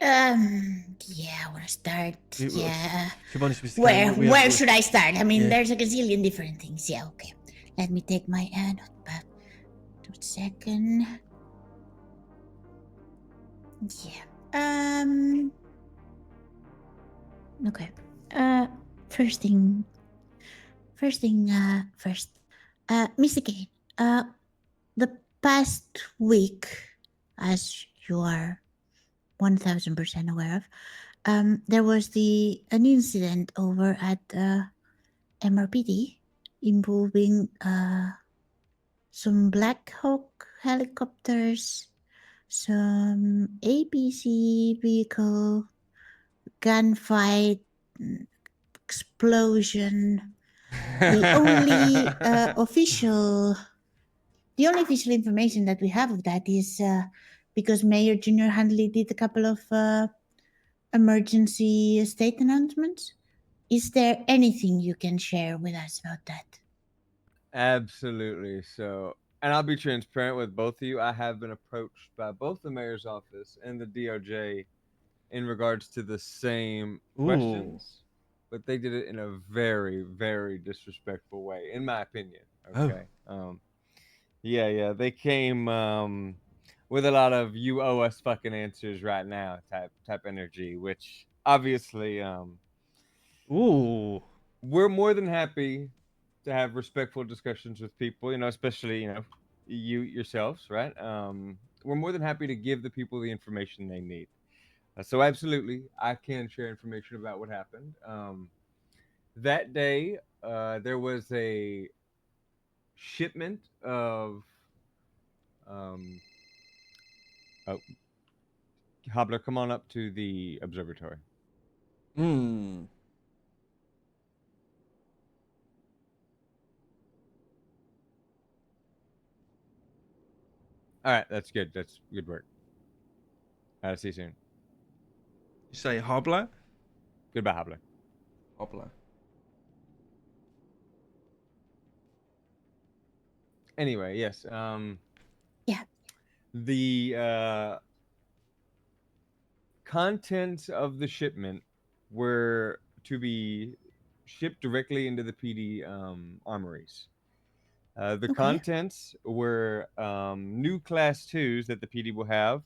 Yeah, I want to start. We- Yeah. Come on, Mr. Where Kane, where should I start? I mean, Yeah. there's a gazillion different things. Yeah, okay. Let me take my notepad. 2 second. Yeah. Okay. Uh. First thing. First. Mr. Kane. The past week, as you are 1000% aware of, there was an incident over at MRPD involving some Black Hawk helicopters, some APC vehicle, gunfight, explosion. The only official information that we have of that is because Mayor Junior Handley did a couple of emergency state announcements. Is there anything you can share with us about that? Absolutely. So, and I'll be transparent with both of you. I have been approached by both the mayor's office and the DOJ in regards to the same Ooh. questions, but they did it in a very, very disrespectful way, in my opinion. Okay. Yeah. They came with a lot of "you owe us fucking answers right now" type energy, which obviously Ooh. we're more than happy to have respectful discussions with people, especially, you yourselves, right? We're more than happy to give the people the information they need. So absolutely, I can share information about what happened. That day, there was a shipment of oh, Hobbler, come on up to the observatory. Hmm. All right, that's good. That's good work. See you soon. You say Hobbler? Goodbye, Hobbler. Hobbler. Anyway, yes. Yeah. The contents of the shipment were to be shipped directly into the PD armories. The Okay. contents were new Class 2s that the PD will have.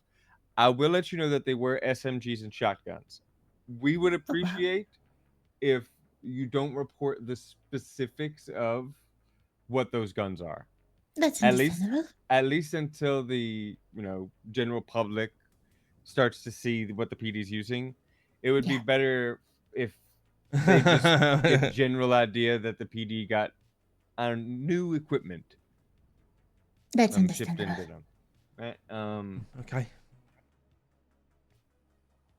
I will let you know that they were SMGs and shotguns. We would Oh, wow. appreciate if you don't report the specifics of what those guns are. That's At least, understandable. at least until the general public starts to see what the PD is using. It would be Yeah. better if they just get a general idea that the PD got new equipment That's shipped understandable. into them. Right? Okay.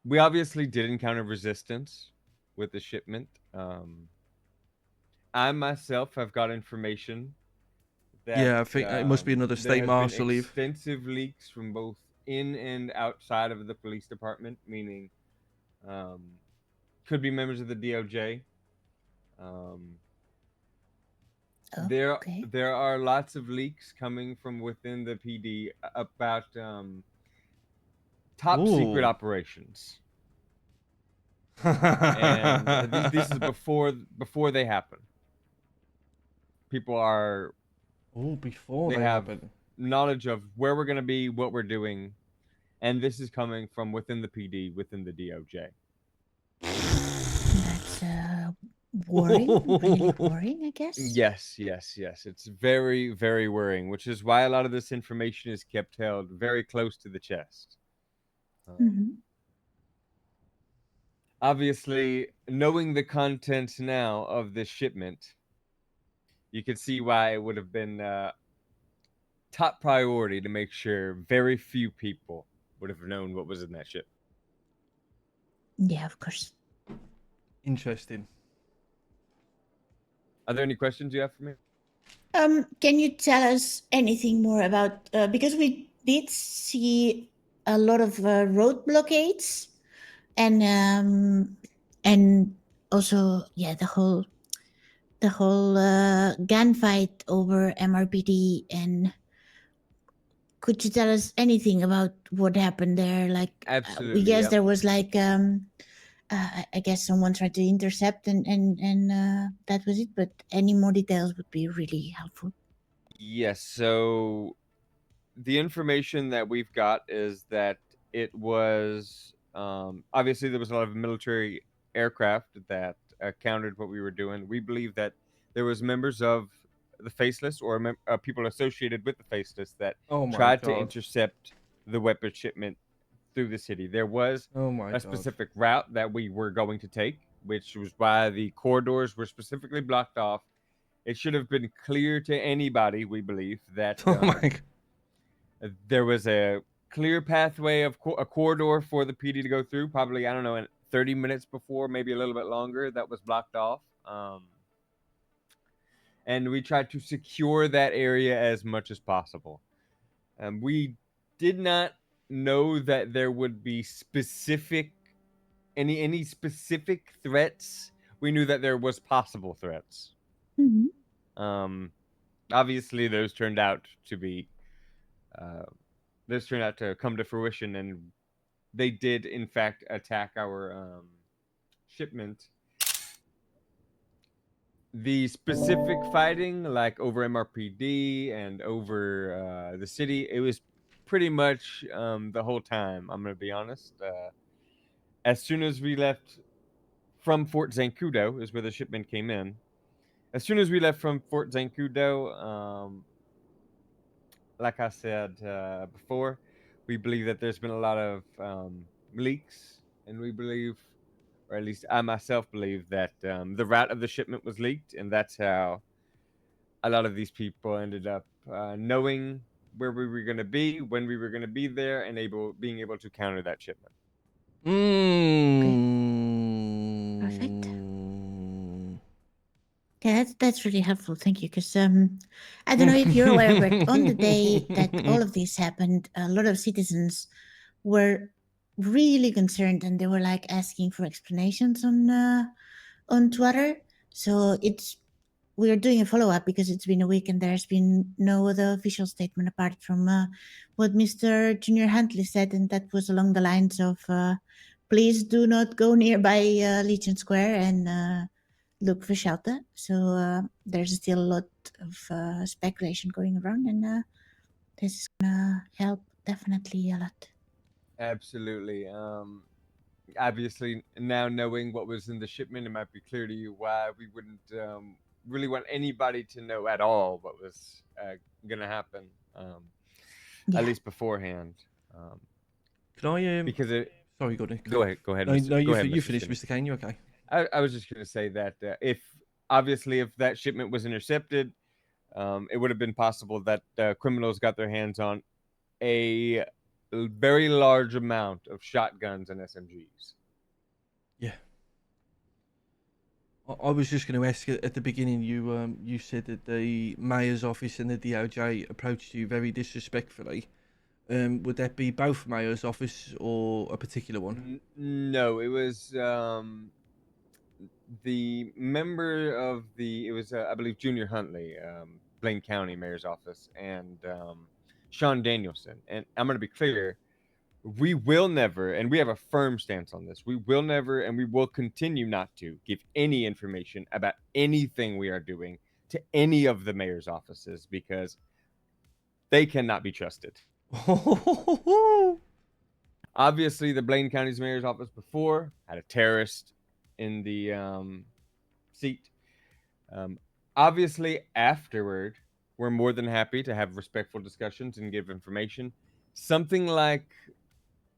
We obviously did encounter resistance with the shipment. I myself have got information that Yeah, I think it must be another there state has been marshal leave. extensive leaks from both in and outside of the police department, meaning could be members of the DOJ. There Okay. there are lots of leaks coming from within the PD about top secret Ooh. operations, and this is before they happen. People are Oh, before they they have happen. knowledge of where we're going to be, what we're doing, and this is coming from within the PD, within the DOJ. That's worrying. Really worrying, I guess. Yes. It's very, very worrying, which is why a lot of this information is kept held very close to the chest. Mhm. Obviously, knowing the contents now of this shipment, you can see why it would have been top priority to make sure very few people would have known what was in that ship. Yeah, of course. Interesting. Are there any questions you have for me? Can you tell us anything more about because we did see a lot of road blockades and also the whole gunfight over MRPD and could you tell us anything about what happened there? Like, Absolutely, we guess yep. there was like, I guess someone tried to intercept and that was it. But any more details would be really helpful. Yes. So the information that we've got is that it was obviously there was a lot of military aircraft that countered what we were doing. We believe that there was members of the Faceless or people associated with the Faceless that Oh my tried to god. intercept the weapon shipment through the city. There was Oh my a god. specific route that we were going to take, which was why the corridors were specifically blocked off. It should have been clear to anybody, we believe, that Oh my god. there was a clear pathway of a corridor for the PD to go through. Probably, I don't know, 30 minutes before, maybe a little bit longer, that was blocked off. And we tried to secure that area as much as possible. We did not know that there would be any specific threats. We knew that there was possible threats. Mm-hmm. Obviously, those turned out to come to fruition, and they did in fact attack our shipment. The specific fighting, like over MRPD and over the city, it was pretty much the whole time. I'm gonna be honest. As soon as we left from Fort Zancudo, is where the shipment came in. As soon as we left from Fort Zancudo, like I said before, we believe that there's been a lot of leaks, and we believe, or at least I myself believe, that the route of the shipment was leaked, and that's how a lot of these people ended up knowing where we were going to be, when we were going to be there, and being able to counter that shipment. Perfect. Yeah, that's really helpful. Thank you. Because I don't know if you're aware, but on the day that all of this happened, a lot of citizens were really concerned, and they were like asking for explanations on Twitter. So we are doing a follow up because it's been a week and there's been no other official statement apart from what Mr. Junior Huntley said, and that was along the lines of please do not go nearby Legion Square and look for shelter. So there's still a lot of speculation going around, and this is gonna help definitely a lot. Absolutely. Obviously, now knowing what was in the shipment, it might be clear to you why we wouldn't really want anybody to know at all what was going to happen, Yeah. at least beforehand. Can I Because it. Sorry, go ahead. Go ahead. No, Mr. no, go ahead, you Mr. finished, Skinner. Mr. Kane. You okay? I was just going to say that if that shipment was intercepted, it would have been possible that criminals got their hands on a very large amount of shotguns and SMGs. Yeah. I was just going to ask at the beginning. You said that the mayor's office and the DOJ approached you very disrespectfully. Would that be both mayor's office or a particular one? No, it was the member of it was I believe Junior Huntley, Blaine County Mayor's office, and Sean Danielson. And I'm going to be clear, we will never, and we have a firm stance on this, we will never and we will continue not to give any information about anything we are doing to any of the mayor's offices, because they cannot be trusted. Obviously, the Blaine County's mayor's office before had a terrorist in the seat. Obviously, afterward, we're more than happy to have respectful discussions and give information. Something like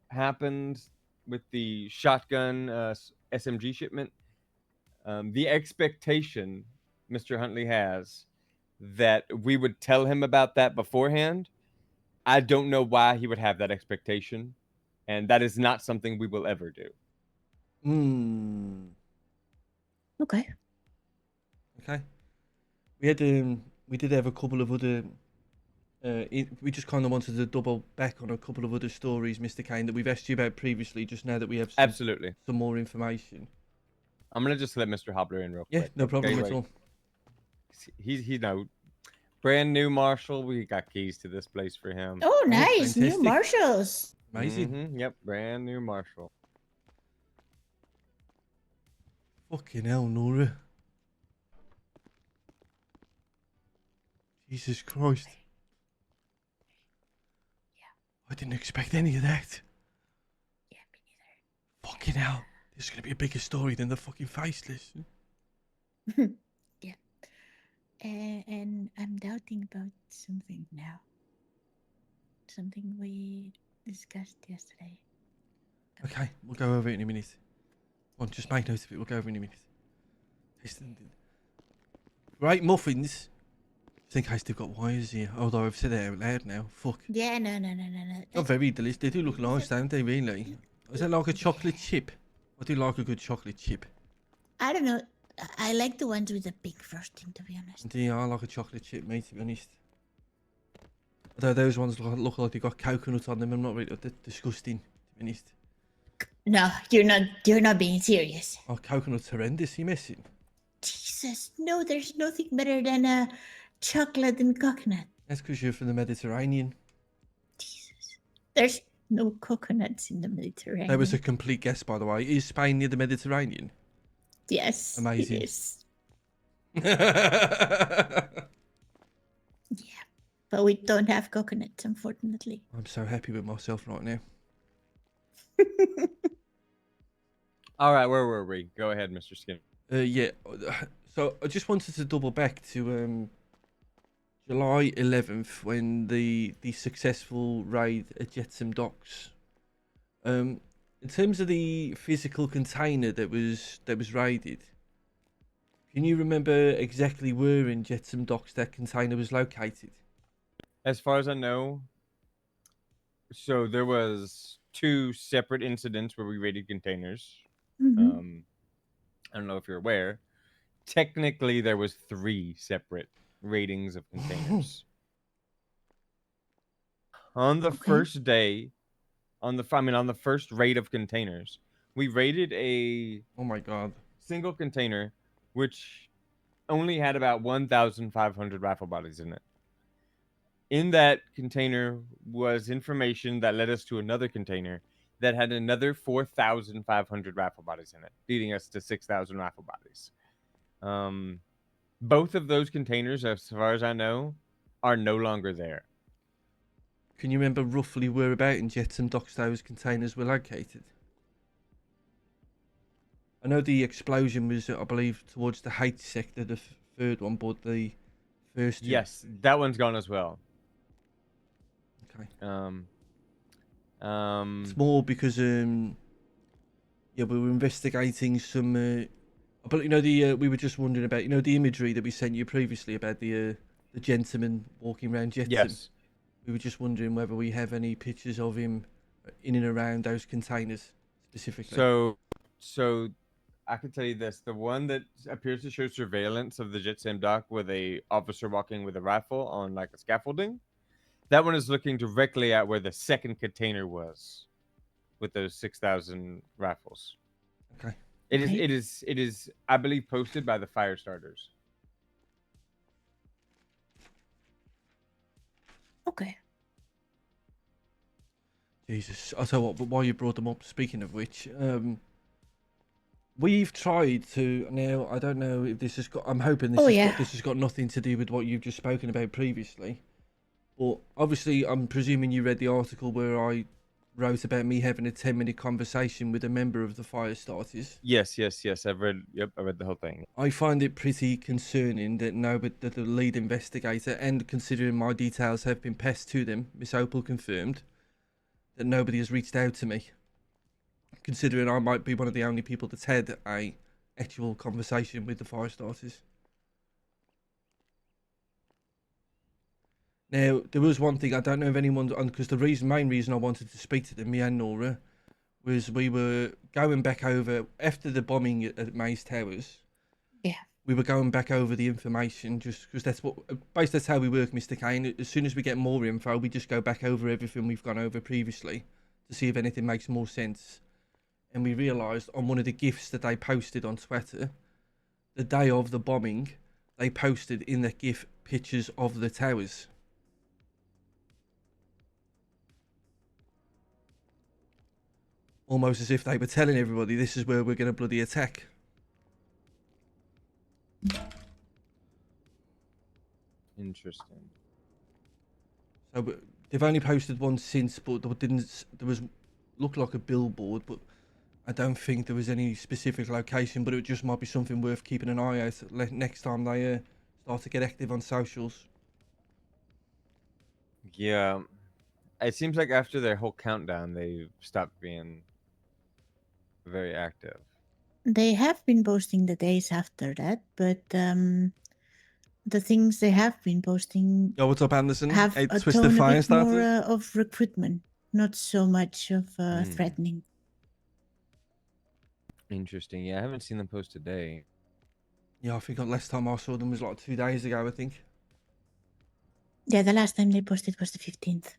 happened with the shotgun SMG shipment. The expectation Mr. Huntley has that we would tell him about that beforehand. I don't know why he would have that expectation, and that is not something we will ever do. Okay. Okay. We did have a couple of other. We just kind of wanted to double back on a couple of other stories, Mr. Kane, that we've asked you about previously. Just now that we have Absolutely some more information. I'm gonna just let Mr. Hobbler in real quick. Yeah, no problem at all. He's Brand new Marshall. We got keys to this place for him. Oh, nice. New fantastic. Marshals. Amazing. Yep, brand new Marshall. Fucking hell, Nora. Jesus Christ. I didn't expect any of that. Yeah, me neither. Fucking hell. This is going to be a bigger story than the fucking Faceless. Yeah. And I'm doubting about something now. Something we discussed yesterday. Okay, we'll go over it in a minute. Come on, just make note of it. We'll go over it in a minute. Right, muffins. I think I still got wires here. Although I've said it out loud now. Fuck. Yeah, no. Not very delicious. They do look nice, don't they, really? Is that like a chocolate chip? I do like a good chocolate chip. I don't know. I like the ones with the big frosting, to be honest. Yeah, I like a chocolate chip, mate, to be honest. Although those ones look like they got coconut on them. I'm not really disgusting, to be honest. No, you're not being serious. Oh, coconut's horrendous. You messing? Jesus, no, there's nothing better than chocolate and coconut. That's because you're from the Mediterranean. Jesus. There's no coconuts in the Mediterranean. That was a complete guess, by the way. Is Spain near the Mediterranean? Yes. Amazing. It is. Yeah. But we don't have coconuts, unfortunately. I'm so happy with myself right now. All right, where were we? Go ahead, Mr. Skin. Yeah. So I just wanted to double back to July 11th when the successful raid at Jetsam Docks. In terms of the physical container that was raided, can you remember exactly where in Jetsam Docks that container was located? As far as I know, so there was 2 separate incidents where we raided containers. Mhm. I don't know if you're aware. Technically, there was 3 separate ratings of containers. On the Okay. first day, on the first raid of containers, we raided a Oh my god. single container which only had about 1,500 rifle bodies in it. In that container was information that led us to another container that had another 4,500 rifle bodies in it, leading us to 6,000 rifle bodies. Both of those containers, as far as I know, are no longer there. Can you remember roughly whereabout in Jetsam Docks those containers were located? I know the explosion was, I believe, towards the H sector, the third one, but the first two... Yes, that one's gone as well. Okay. It's It's more because yeah, we were investigating some. But we were just wondering about the imagery that we sent you previously about the gentleman walking around Jetsam. Yes. We were just wondering whether we have any pictures of him in and around those containers specifically. So I can tell you this: the one that appears to show surveillance of the Jetsam dock with a officer walking with a rifle on like a scaffolding, that one is looking directly at where the second container was, with those 6,000 rifles. Okay. It Okay. is I believe posted by the fire starters. Okay. Jesus, I'll tell you what. But while you brought them up, speaking of which, we've tried to. Now I don't know if this has got. I'm hoping this this has got nothing to do with what you've just spoken about previously. But obviously, I'm presuming you read the article where I wrote about me having a 10-minute conversation with a member of the fire starters. Yes. I've read. Yep, I read the whole thing. I find it pretty concerning that that the lead investigator, and considering my details have been passed to them, Miss Opal confirmed, that nobody has reached out to me. Considering I might be one of the only people that's had a actual conversation with the fire starters. Now, there was one thing, I don't know if anyone, because the main reason I wanted to speak to them, me and Nora, was we were going back over, after the bombing at Maze Towers, we were going back over the information, just because that's how we work, Mr. Kane. As soon as we get more info, we just go back over everything we've gone over previously, to see if anything makes more sense. And we realised on one of the GIFs that they posted on Twitter, the day of the bombing, they posted in that GIF pictures of the towers. Almost as if they were telling everybody this is where we're going to bloody attack. Interesting. So they've only posted one since, but there was looked like a billboard, but I don't think there was any specific location. But it just might be something worth keeping an eye out next time they start to get active on socials. Yeah, it seems like after their whole countdown, they stopped being very active. They have been posting the days after that, but the things they have been posting Yo, what's up, Anderson? have Hey, a Twisted tone a Fire bit more started. of recruitment, not so much of threatening. Interesting. Yeah, I haven't seen them post today. Yeah, I think last time I saw them was like 2 days ago, I think. Yeah, the last time they posted was the 15th.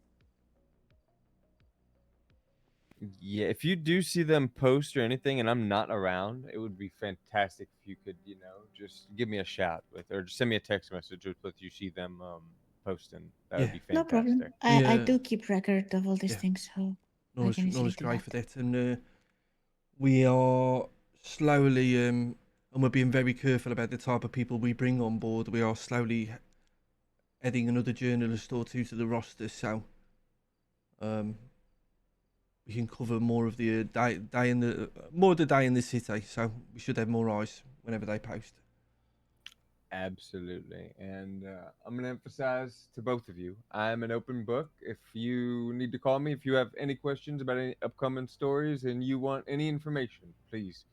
Yeah, if you do see them post or anything and I'm not around, it would be fantastic if you could, just give me a shout with, or just send me a text message with what you see them posting. That would be No fantastic. problem. I do keep record of all these things, so I can easily Nora's do great that. for that, and we are slowly, and we're being very careful about the type of people we bring on board. We are slowly adding another journalist or two to the roster, so we can cover more of the day in the city. So we should have more eyes whenever they post. Absolutely. And I'm going to emphasize to both of you, I'm an open book. If you need to call me, if you have any questions about any upcoming stories and you want any information, please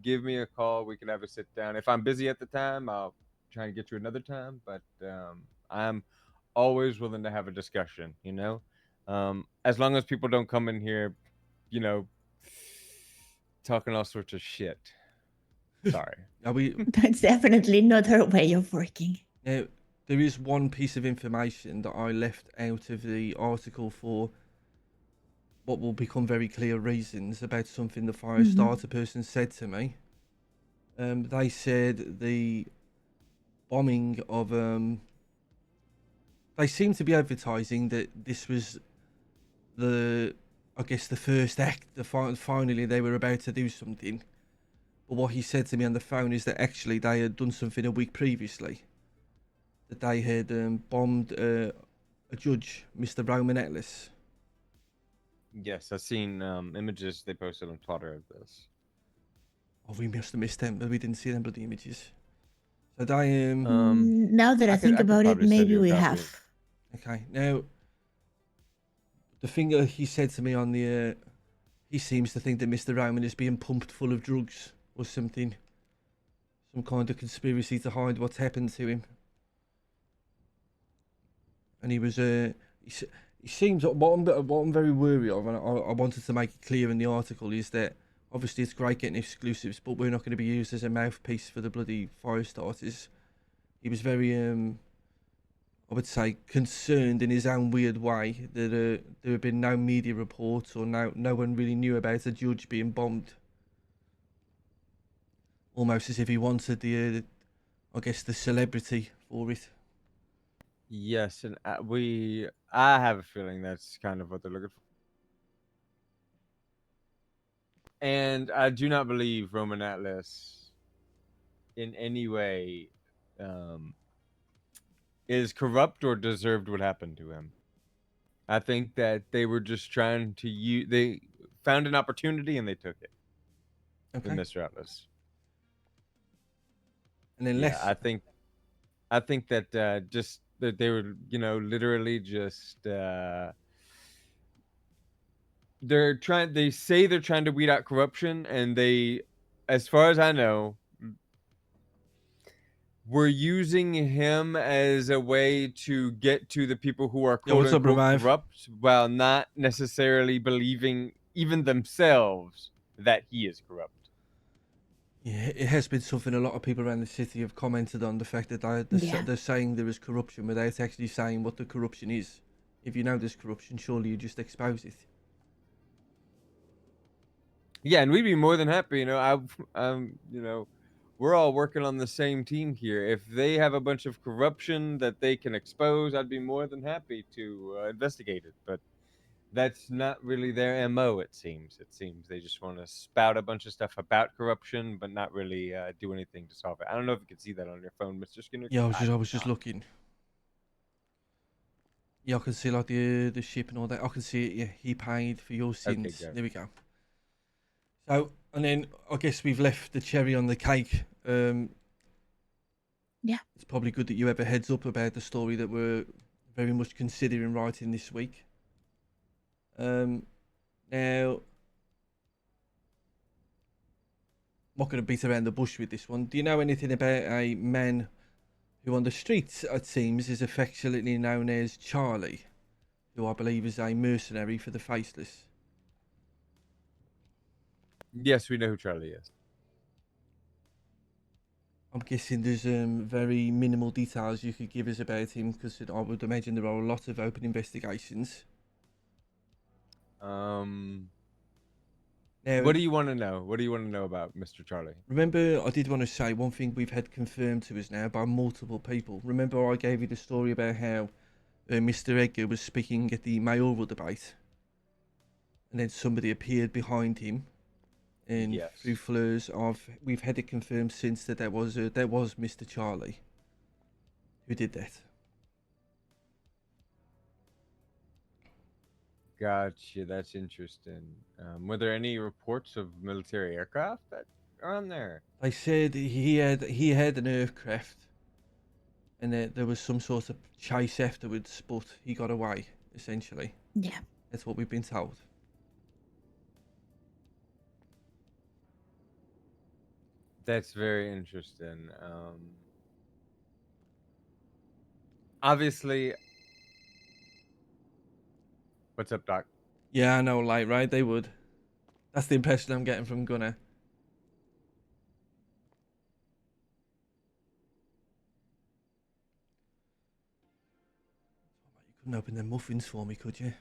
give me a call. We can have a sit down. If I'm busy at the time, I'll try and get you another time. But I'm always willing to have a discussion, as long as people don't come in here, talking all sorts of shit. Sorry. That's definitely not her way of working. Now, there is one piece of information that I left out of the article for what will become very clear reasons about something the Firestarter person said to me. They said the bombing of they seem to be advertising that this was the first act. Finally they were about to do something. But what he said to me on the phone is that actually they had done something a week previously. That they had bombed a judge, Mr. Roman Atlas. Yes, I've seen images they posted on Twitter of this. Oh, we must have missed them, but we didn't see them bloody images. So they now that I think about it, maybe we have. Okay, now the thing that he said to me on the he seems to think that Mr. Roman is being pumped full of drugs or something. Some kind of conspiracy to hide what's happened to him. And he was he seems what I'm very wary of, and I wanted to make it clear in the article, is that obviously it's great getting exclusives, but we're not going to be used as a mouthpiece for the bloody Firestarters. He was very I would say concerned in his own weird way that there have been no media reports or no one really knew about a judge being bombed. Almost as if he wanted the the celebrity for it. Yes, and I have a feeling that's kind of what they're looking for. And I do not believe Roman Atlas in any way is corrupt or deserved what happened to him. I think that they were just trying to use. They found an opportunity and they took it. Okay. With Mr. Atlas. And then I think that just that they were, literally just they say they're trying to weed out corruption, and they, as far as I know, we're using him as a way to get to the people who are quote unquote corrupt, while not necessarily believing even themselves that he is corrupt. Yeah, it has been something a lot of people around the city have commented on, the fact that they're saying there is corruption without actually saying what the corruption is. If you know there's corruption, surely you just expose it. Yeah, and we'd be more than happy, we're we're all working on the same team here. If they have a bunch of corruption that they can expose, I'd be more than happy to investigate it. But that's not really their MO, it seems. It seems they just want to spout a bunch of stuff about corruption, but not really do anything to solve it. I don't know if you can see that on your phone, Mr. Skinner. Yeah, I was just looking. Yeah, I can see like the ship and all that. I can see it. Yeah, he paid for your sins. good. There we go. So, and then I guess we've left the cherry on the cake. Yeah. It's probably good that you have a heads up about the story that we're very much considering writing this week. Now, I'm not going to beat around the bush with this one. Do you know anything about a man who on the streets, it seems, is affectionately known as Charlie, who I believe is a mercenary for the Faceless? Yes, we know who Charlie is. I'm guessing there's very minimal details you could give us about him, because I would imagine there are a lot of open investigations. Now, What do you want to know? What do you want to know about Mr. Charlie? remember, I did want to say one thing we've had confirmed to us now by multiple people. Remember, I gave you the story about how Mr. Edgar was speaking at the mayoral debate, and then somebody appeared behind him, and Yes. through flares of, we've had it confirmed since that was Mr. Charlie who did that. Gotcha. That's interesting. Were there any reports of military aircraft that are on there? They said he had an aircraft, and there was some sort of chase afterwards, but he got away. Essentially, Yeah. that's what we've been told. That's very interesting. Obviously, what's up, Doc? Yeah, I know, like, right? They would. That's the impression I'm getting from Gunnar. You couldn't open them muffins for me, could you?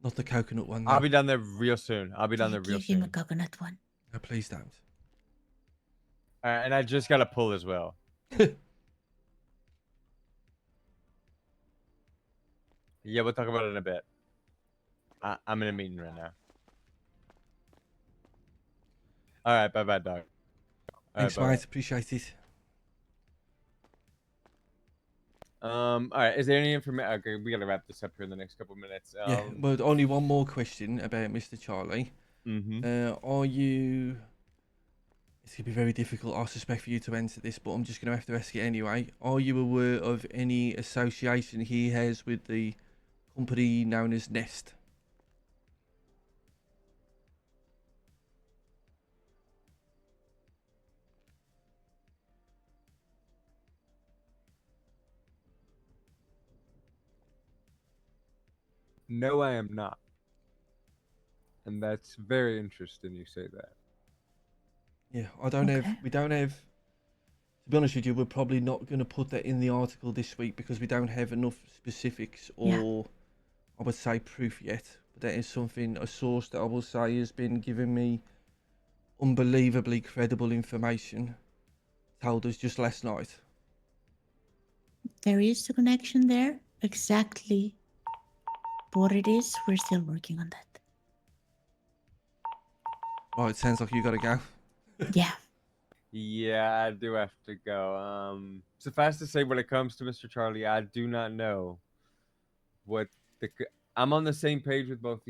Not the coconut one, though. I'll be down there real soon. I'll be down there real Give him a soon. coconut one. No, please don't. And I just got to pull as well. Yeah, we'll talk about it in a bit. I'm in a meeting right now. All right, bye-bye, Doc. Thanks, bye-bye. mate. Appreciate it. All right. Is there any information? Okay, we gotta wrap this up here in the next couple of minutes. Yeah, but only one more question about Mr. Charlie. Are you... It's going to be very difficult, I suspect, for you to answer this, but I'm just going to have to ask it anyway. Are you aware of any association he has with the company known as Nest? No, I am not. And that's very interesting you say that. Yeah, I don't Okay. have... We don't have... To be honest with you, we're probably not going to put that in the article this week because we don't have enough specifics or, I would say, proof yet. But that is something, a source that I will say has been giving me unbelievably credible information, told us just last night. There is a connection there. Exactly what it is, we're still working on that. Right, sounds like you got to go. Yeah. Yeah, I do have to go. Suffice to say, when it comes to Mr. Charlie, I do not know what I'm on the same page with both